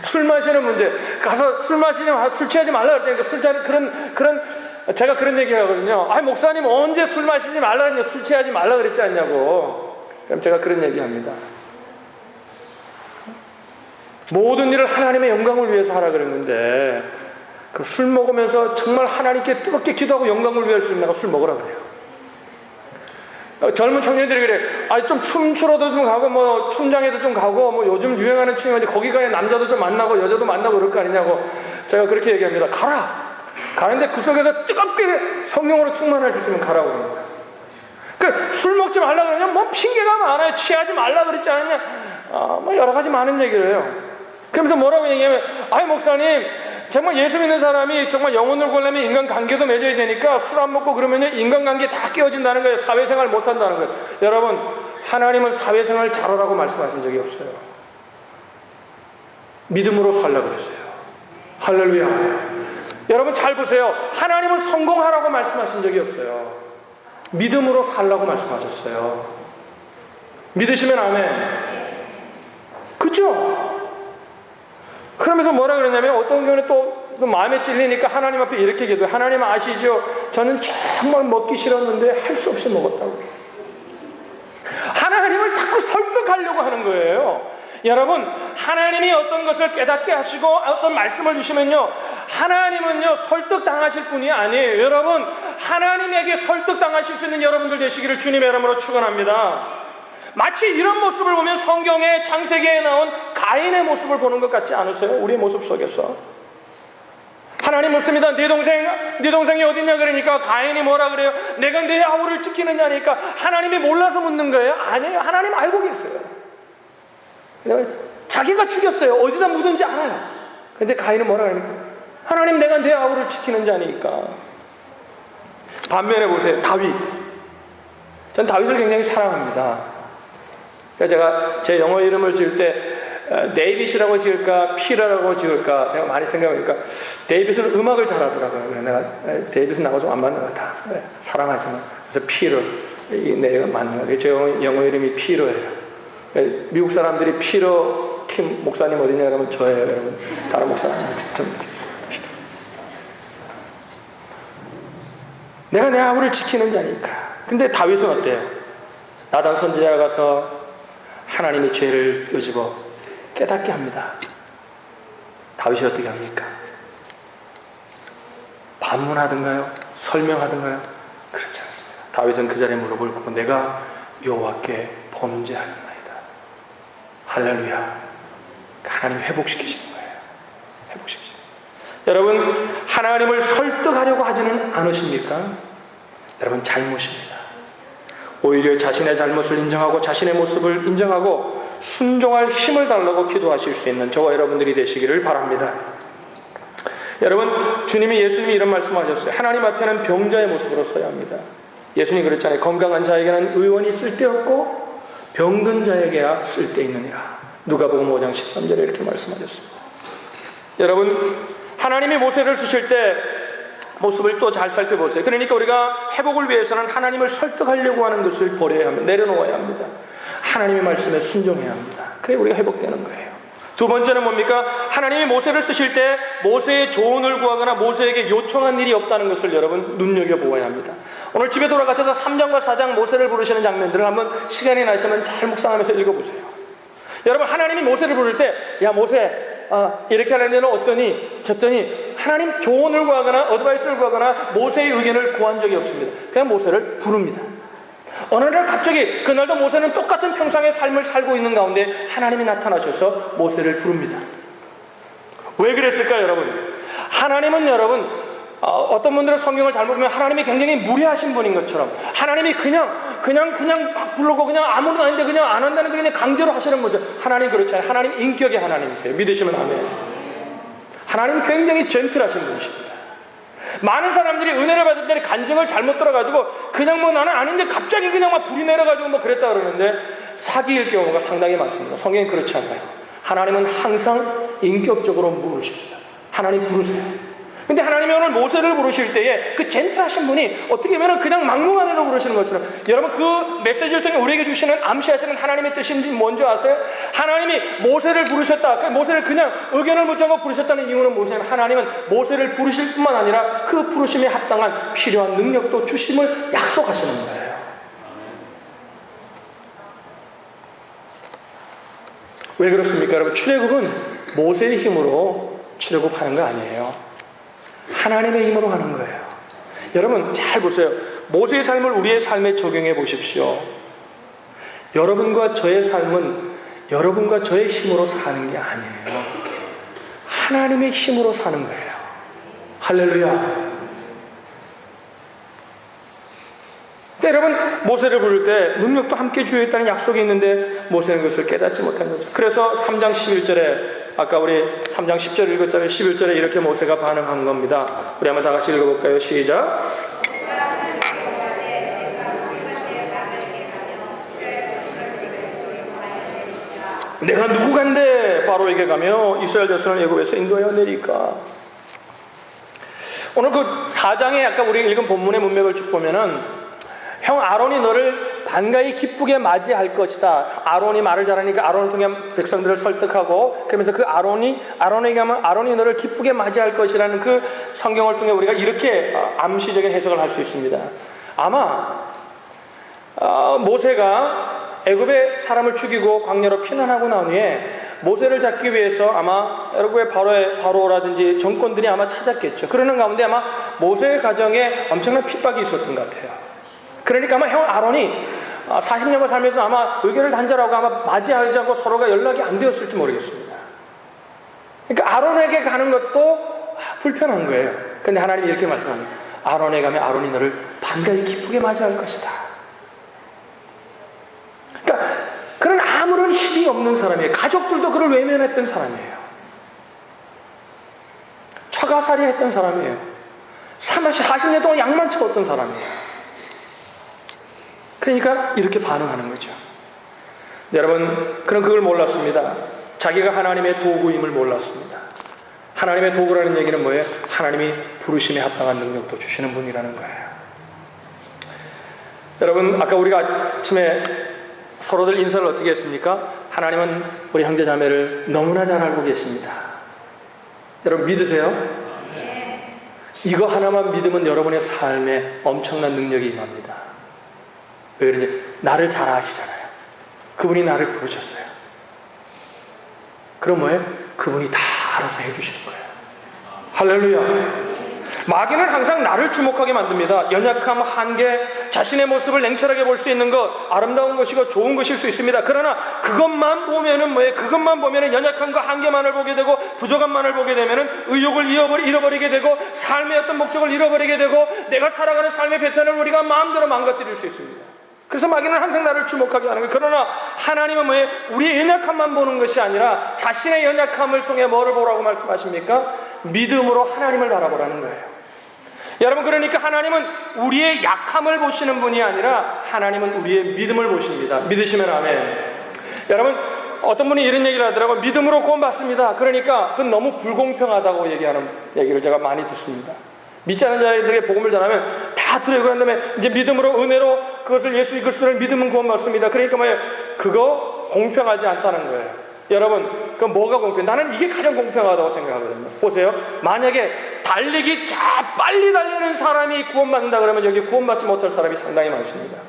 술 마시는 문제. 가서 술 취하지 말라 그랬잖아요. 제가 그런 얘기 하거든요. 아니, 목사님 언제 술 마시지 말라 그랬냐, 술 취하지 말라 그랬지 않냐고. 그럼 제가 그런 얘기 합니다. 모든 일을 하나님의 영광을 위해서 하라 그랬는데, 그 술 먹으면서 정말 하나님께 뜨겁게 기도하고 영광을 위할 수 있는 술 먹으라 그래요. 젊은 청년들이 그래. 아니, 좀 춤추러도 좀 가고, 뭐, 춤장에도 좀 가고, 뭐, 요즘 유행하는 춤이 거기 가야 남자도 좀 만나고, 여자도 만나고 그럴 거 아니냐고. 제가 그렇게 얘기합니다. 가라! 가는데 그 속에서 뜨겁게 성령으로 충만할 수 있으면 가라고 합니다. 술 먹지 말라 그러냐? 뭐, 핑계가 많아요. 취하지 말라 그랬지 않냐? 뭐, 여러 가지 많은 얘기를 해요. 그러면서 뭐라고 얘기하면, 아이, 목사님, 정말 예수 믿는 사람이 정말 영혼을 구하려면 인간관계도 맺어야 되니까 술 안 먹고 그러면 인간관계 다 깨어진다는 거예요. 사회생활 못한다는 거예요. 여러분, 하나님은 사회생활 잘하라고 말씀하신 적이 없어요. 믿음으로 살라 그랬어요. 할렐루야. 여러분 잘 보세요. 하나님은 성공하라고 말씀하신 적이 없어요. 믿음으로 살라고 말씀하셨어요. 믿으시면 아멘. 그렇죠? 그러면서 뭐라 그러냐면 어떤 경우는 또 마음에 찔리니까 하나님 앞에 이렇게 기도해요. 하나님 아시죠? 저는 정말 먹기 싫었는데 할 수 없이 먹었다고. 하나님을 자꾸 설득하려고 하는 거예요. 여러분, 하나님이 어떤 것을 깨닫게 하시고 어떤 말씀을 주시면요, 하나님은요 설득당하실 분이 아니에요. 여러분, 하나님에게 설득당하실 수 있는 여러분들 되시기를 주님의 이름으로 축원합니다. 마치 이런 모습을 보면 성경의 창세기에 나온 가인의 모습을 보는 것 같지 않으세요? 우리의 모습 속에서 하나님 묻습니다. 네 동생이 어딨냐 그러니까 가인이 뭐라 그래요? 내가 내 아우를 지키느냐니까 하나님이 몰라서 묻는 거예요? 아니에요. 하나님 알고 계세요. 자기가 죽였어요. 어디다 묻은지 알아요. 근데 가인은 뭐라 그러니까 하나님, 내가 내 아우를 지키는 자니까. 반면에 보세요. 다윗. 전 다윗을 굉장히 사랑합니다. 제가 제 영어 이름을 지을 때 데이빗이라고 지을까 피러라고 지을까 제가 많이 생각하니까 데이빗은 음악을 잘하더라고요. 그래서 내가 데이빗은 나하고 좀 안 맞는 것 같아. 사랑하지만. 그래서 피러, 내가 맞는 것 같아요. 제 영어 이름이 피러예요. 미국 사람들이 피러 킴 목사님 어디냐 그러면 저예요. 여러분, 다른 목사 아닙니다. 내가 내 아우를 지키는 자니까. 근데 다윗은 어때요? 나단 선지자가 가서 하나님이 죄를 끄집어 깨닫게 합니다. 다윗이 어떻게 합니까? 반문하든가요? 설명하든가요? 그렇지 않습니다. 다윗은 그 자리에 무릎을 꿇고 내가 여호와께 범죄하였나이다. 할렐루야. 하나님이 회복시키시는 거예요. 회복시키시는 거예요. 여러분, 하나님을 설득하려고 하지는 않으십니까? 여러분, 잘못입니다. 오히려 자신의 잘못을 인정하고 자신의 모습을 인정하고 순종할 힘을 달라고 기도하실 수 있는 저와 여러분들이 되시기를 바랍니다. 여러분, 예수님이 이런 말씀하셨어요. 하나님 앞에는 병자의 모습으로 서야 합니다. 예수님이 그랬잖아요. 건강한 자에게는 의원이 쓸데없고 병든 자에게야 쓸데있느니라. 누가복음 5장 13절에 이렇게 말씀하셨습니다. 여러분, 하나님이 모세를 쓰실 때 모습을 또 잘 살펴보세요. 그러니까 우리가 회복을 위해서는 하나님을 설득하려고 하는 것을 버려야 합니다. 내려놓아야 합니다. 하나님의 말씀에 순종해야 합니다. 그래 우리가 회복되는 거예요. 두 번째는 뭡니까? 하나님이 모세를 쓰실 때 모세의 조언을 구하거나 모세에게 요청한 일이 없다는 것을 여러분 눈여겨보아야 합니다. 오늘 집에 돌아가셔서 3장과 4장 모세를 부르시는 장면들을 한번 시간이 나시면 잘 묵상하면서 읽어보세요. 여러분, 하나님이 모세를 부를 때 야 모세, 이렇게 하는 데는 어떠니 저떠니 하나님 조언을 구하거나 어드바이스를 구하거나 모세의 의견을 구한 적이 없습니다. 그냥 모세를 부릅니다. 어느 날 갑자기, 그날도 모세는 똑같은 평상의 삶을 살고 있는 가운데 하나님이 나타나셔서 모세를 부릅니다. 왜 그랬을까요, 여러분? 하나님은 여러분, 어떤 분들은 성경을 잘못 보면 하나님이 굉장히 무례하신 분인 것처럼 하나님이 그냥 막 부르고 그냥 아무것도 아닌데 그냥 안 한다는데 그냥 강제로 하시는 거죠. 하나님 그렇지 않아요. 하나님 인격의 하나님이세요. 믿으시면 아멘. 하나님 굉장히 젠틀하신 분이십니다. 많은 사람들이 은혜를 받을 때는 간증을 잘못 들어가지고 그냥 뭐 나는 아닌데 갑자기 그냥 막 불이 내려가지고 뭐 그랬다 그러는데 사기일 경우가 상당히 많습니다. 성경이 그렇지 않아요. 하나님은 항상 인격적으로 물으십니다. 하나님 부르세요. 근데 하나님이 오늘 모세를 부르실 때에 그 젠틀하신 분이 어떻게 보면 그냥 막무가내로 부르시는 것처럼, 여러분 그 메시지를 통해 우리에게 주시는 암시하시는 하나님의 뜻이 뭔지 아세요? 하나님이 모세를 부르셨다, 모세를 그냥 의견을 묻지 않고 부르셨다는 이유는 무엇이냐면, 하나님은 모세를 부르실 뿐만 아니라 그 부르심에 합당한 필요한 능력도 주심을 약속하시는 거예요. 왜 그렇습니까? 여러분, 출애굽은 모세의 힘으로 출애굽하는 거 아니에요. 하나님의 힘으로 하는 거예요. 여러분 잘 보세요. 모세의 삶을 우리의 삶에 적용해 보십시오. 여러분과 저의 삶은 여러분과 저의 힘으로 사는 게 아니에요. 하나님의 힘으로 사는 거예요. 할렐루야. 여러분, 모세를 부를 때 능력도 함께 주어있다는 약속이 있는데 모세는 그것을 깨닫지 못한 거죠. 그래서 3장 11절에, 아까 우리 3장 10절 읽었잖아요. 11절에 이렇게 모세가 반응한 겁니다. 우리 한번 다 같이 읽어볼까요? 시작. 내가 누구간데 바로에게 가며 이스라엘 자손을 애굽에서 인도하여 내리까. 오늘 그 4장에 아까 우리 읽은 본문의 문맥을 쭉 보면은, 형 아론이 너를 반가이 기쁘게 맞이할 것이다. 아론이 말을 잘하니까 아론을 통해 백성들을 설득하고, 그러면서 그 아론에게 하면 아론이 너를 기쁘게 맞이할 것이라는 그 성경을 통해 우리가 이렇게 암시적인 해석을 할 수 있습니다. 아마 모세가 애굽의 사람을 죽이고 광야로 피난하고 난 후에 모세를 잡기 위해서 아마 애굽의 바로라든지 정권들이 아마 찾았겠죠. 그러는 가운데 아마 모세의 가정에 엄청난 핍박이 있었던 것 같아요. 그러니까 아마 형 아론이 40년간 살면서 아마 의견을 단절하고 아마 맞이하지 않고 서로가 연락이 안 되었을지 모르겠습니다. 그러니까 아론에게 가는 것도 불편한 거예요. 근데 하나님이 이렇게 말씀하세요. 아론에 가면 아론이 너를 반가이 기쁘게 맞이할 것이다. 그러니까 그런 아무런 힘이 없는 사람이에요. 가족들도 그를 외면했던 사람이에요. 처가살이 했던 사람이에요. 40년 동안 약만 쳐왔던 사람이에요. 그러니까 이렇게 반응하는 거죠. 여러분, 그런 그걸 몰랐습니다. 자기가 하나님의 도구임을 몰랐습니다. 하나님의 도구라는 얘기는 뭐예요? 하나님이 부르심에 합당한 능력도 주시는 분이라는 거예요. 여러분, 아까 우리가 아침에 서로들 인사를 어떻게 했습니까? 하나님은 우리 형제 자매를 너무나 잘 알고 계십니다. 여러분 믿으세요? 이거 하나만 믿으면 여러분의 삶에 엄청난 능력이 임합니다. 왜 그런지, 나를 잘 아시잖아요. 그분이 나를 부르셨어요. 그럼 뭐예요? 그분이 다 알아서 해주시는 거예요. 할렐루야. 마귀는 항상 나를 주목하게 만듭니다. 연약함, 한계, 자신의 모습을 냉철하게 볼 수 있는 것, 아름다운 것이고 좋은 것일 수 있습니다. 그러나 그것만 보면은 뭐예요? 그것만 보면은 연약함과 한계만을 보게 되고 부족함만을 보게 되면은 의욕을 잃어버리게 되고 삶의 어떤 목적을 잃어버리게 되고 내가 살아가는 삶의 패턴을 우리가 마음대로 망가뜨릴 수 있습니다. 그래서 마귀는 항상 나를 주목하게 하는 거예요. 그러나 하나님은 뭐예요? 우리의 연약함만 보는 것이 아니라 자신의 연약함을 통해 뭐를 보라고 말씀하십니까? 믿음으로 하나님을 바라보라는 거예요. 여러분, 그러니까 하나님은 우리의 약함을 보시는 분이 아니라 하나님은 우리의 믿음을 보십니다. 믿으시면 아멘. 여러분, 어떤 분이 이런 얘기를 하더라고요. 믿음으로 구원받습니다. 그러니까 그건 너무 불공평하다고 얘기하는 얘기를 제가 많이 듣습니다. 믿지 않는 자들에게 복음을 전하면 다 들어요. 그런 다음에 이제 믿음으로, 은혜로 그것을 예수 그리스도를 믿으면 구원받습니다. 그러니까 뭐예요? 그거 공평하지 않다는 거예요. 여러분, 그럼 뭐가 공평해? 나는 이게 가장 공평하다고 생각하거든요. 보세요. 만약에 달리기 빨리 달리는 사람이 구원받는다 그러면 여기 구원받지 못할 사람이 상당히 많습니다.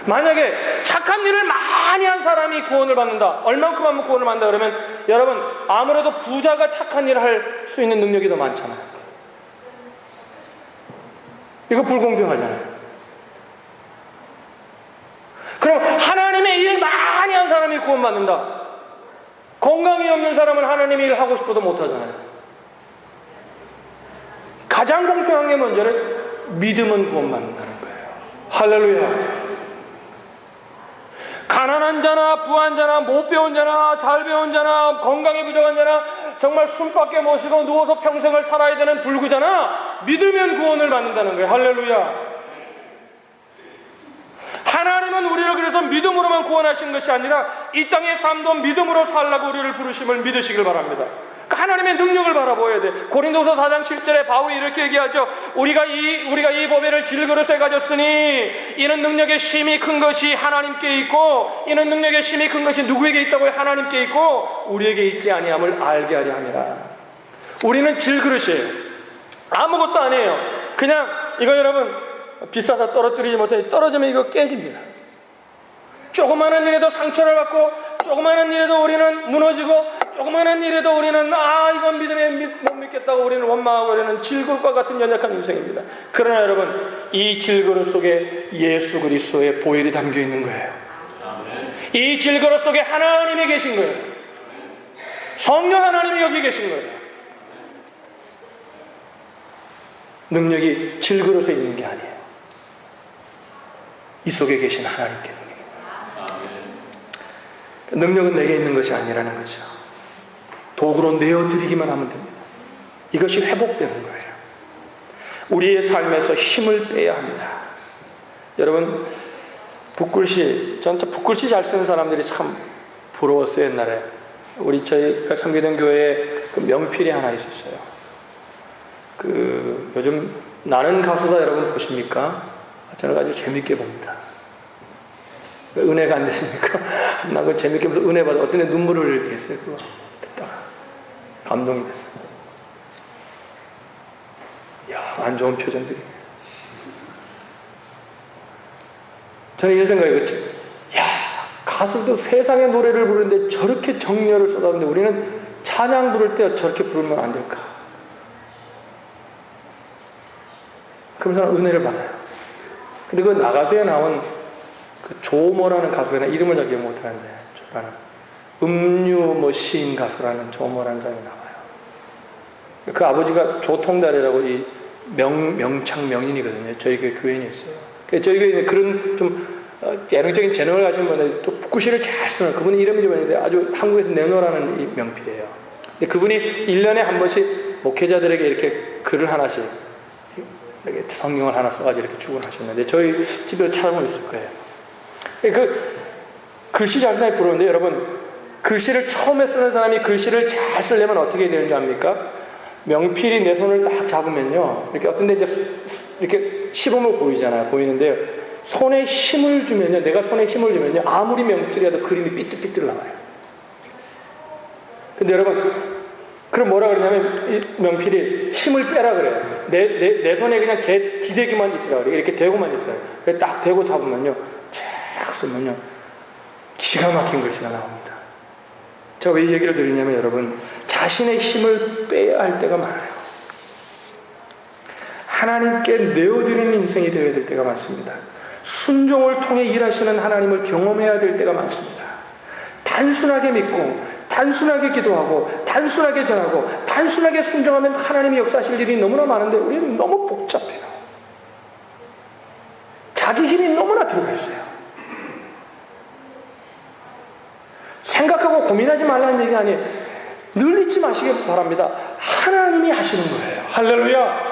만약에 착한 일을 많이 한 사람이 구원을 받는다, 얼만큼 하면 구원을 받는다 그러면 여러분, 아무래도 부자가 착한 일을 할 수 있는 능력이 더 많잖아요. 이거 불공평하잖아요. 그럼 하나님의 일 많이 한 사람이 구원받는다, 건강이 없는 사람은 하나님의 일 하고 싶어도 못하잖아요. 가장 공평한 게 뭔지는 믿음은 구원받는다는 거예요. 할렐루야. 가난한 자나 부한 자나 못 배운 자나 잘 배운 자나 건강이 부족한 자나 정말 숨밖에 못 쉬고 누워서 평생을 살아야 되는 불구자나 믿으면 구원을 받는다는 거예요. 할렐루야. 하나님은 우리를 그래서 믿음으로만 구원하신 것이 아니라 이 땅의 삶도 믿음으로 살라고 우리를 부르심을 믿으시길 바랍니다. 그러니까 하나님의 능력을 바라보아야 돼. 고린도서 4장 7절에 바울이 이렇게 얘기하죠. 우리가 이 보배를 질그릇에 가졌으니 이는 능력의 심이 큰 것이 하나님께 있고, 이는 능력의 심이 큰 것이 누구에게 있다고요? 하나님께 있고 우리에게 있지 아니함을 알게 하려 함이라. 우리는 질그릇이에요. 아무것도 아니에요. 그냥 이거 여러분 비싸서 떨어뜨리지 못해. 떨어지면 이거 깨집니다. 조그마한 일에도 상처를 받고, 조그마한 일에도 우리는 무너지고, 조그마한 일에도 우리는 이건 믿음에 못 믿겠다고 우리는 원망하고, 우리는 질그릇과 같은 연약한 인생입니다. 그러나 여러분, 이 질그릇 속에 예수 그리스도의 보혈이 담겨 있는 거예요. 이 질그릇 속에 하나님이 계신 거예요. 성령 하나님이 여기 계신 거예요. 능력이 질그릇에 있는 게 아니에요. 이 속에 계신 하나님께 능력은 내게 있는 것이 아니라는 거죠. 도구로 내어드리기만 하면 됩니다. 이것이 회복되는 거예요. 우리의 삶에서 힘을 빼야 합니다. 여러분, 붓글씨, 전 붓글씨 잘 쓰는 사람들이 참 부러웠어요. 옛날에 저희가 섬기던 교회에 그 명필이 하나 있었어요. 요즘 나는 가수다 여러분 보십니까? 저는 아주 재밌게 봅니다. 은혜가 안 되십니까? 나 그거 재밌게 보면서 은혜 받아. 어떤 애 눈물을 흘릴 때 있어요. 그거 듣다가 감동이 됐어요. 안 좋은 표정들이. 저는 이런 생각이었지. 가수도 세상의 노래를 부르는데 저렇게 정열을 쏟아부는데 우리는 찬양 부를 때 저렇게 부르면 안 될까? 그러면서 은혜를 받아요. 근데 그 나가서에 나온 조모라는 가수가 이름을 잘 기억 못하는데, 음유 시인 가수라는 조모라는 사람이 나와요. 그 아버지가 조통달이라고 이 명창 명인이거든요. 저희 교인이었어요. 저희 교인은 그런 좀 예능적인 재능을 가진 분인데 또 붓글씨를 잘 쓰는 그분의 이름이 뭐였는데 아주 한국에서 내노라는 이 명필이에요. 근데 그분이 1년에 한 번씩 목회자들에게 이렇게 글을 하나씩 이렇게 성경을 하나 써가지고 이렇게 주곤 하셨는데 저희 집에도 찾아보면 있을 거예요. 글씨 잘 쓰는 사람이 부러운데 여러분, 글씨를 처음에 쓰는 사람이 글씨를 잘 쓰려면 어떻게 되는 줄 압니까? 명필이 내 손을 딱 잡으면요, 이렇게 어떤 데 이제 이렇게 시범을 보이는데요, 손에 힘을 주면요, 내가 손에 힘을 주면요, 아무리 명필이라도 그림이 삐뚤삐뚤 나와요. 근데 여러분, 그럼 뭐라 그러냐면 이 명필이 힘을 빼라 그래요. 내 손에 그냥 기대기만 있으라 그래요. 이렇게 대고만 있어요. 딱 대고 잡으면요, 쫙 쓰면요, 기가 막힌 글씨가 나옵니다. 제가 왜 이 얘기를 드리냐면 여러분, 자신의 힘을 빼야 할 때가 많아요. 하나님께 내어드리는 인생이 되어야 될 때가 많습니다. 순종을 통해 일하시는 하나님을 경험해야 될 때가 많습니다. 단순하게 믿고 단순하게 기도하고 단순하게 전하고 단순하게 순종하면 하나님이 역사하실 일이 너무나 많은데 우리는 너무 복잡해요. 자기 힘이 너무나 들어가 있어요. 생각하고 고민하지 말라는 얘기 아니에요. 늘 잊지 마시기 바랍니다. 하나님이 하시는 거예요. 할렐루야.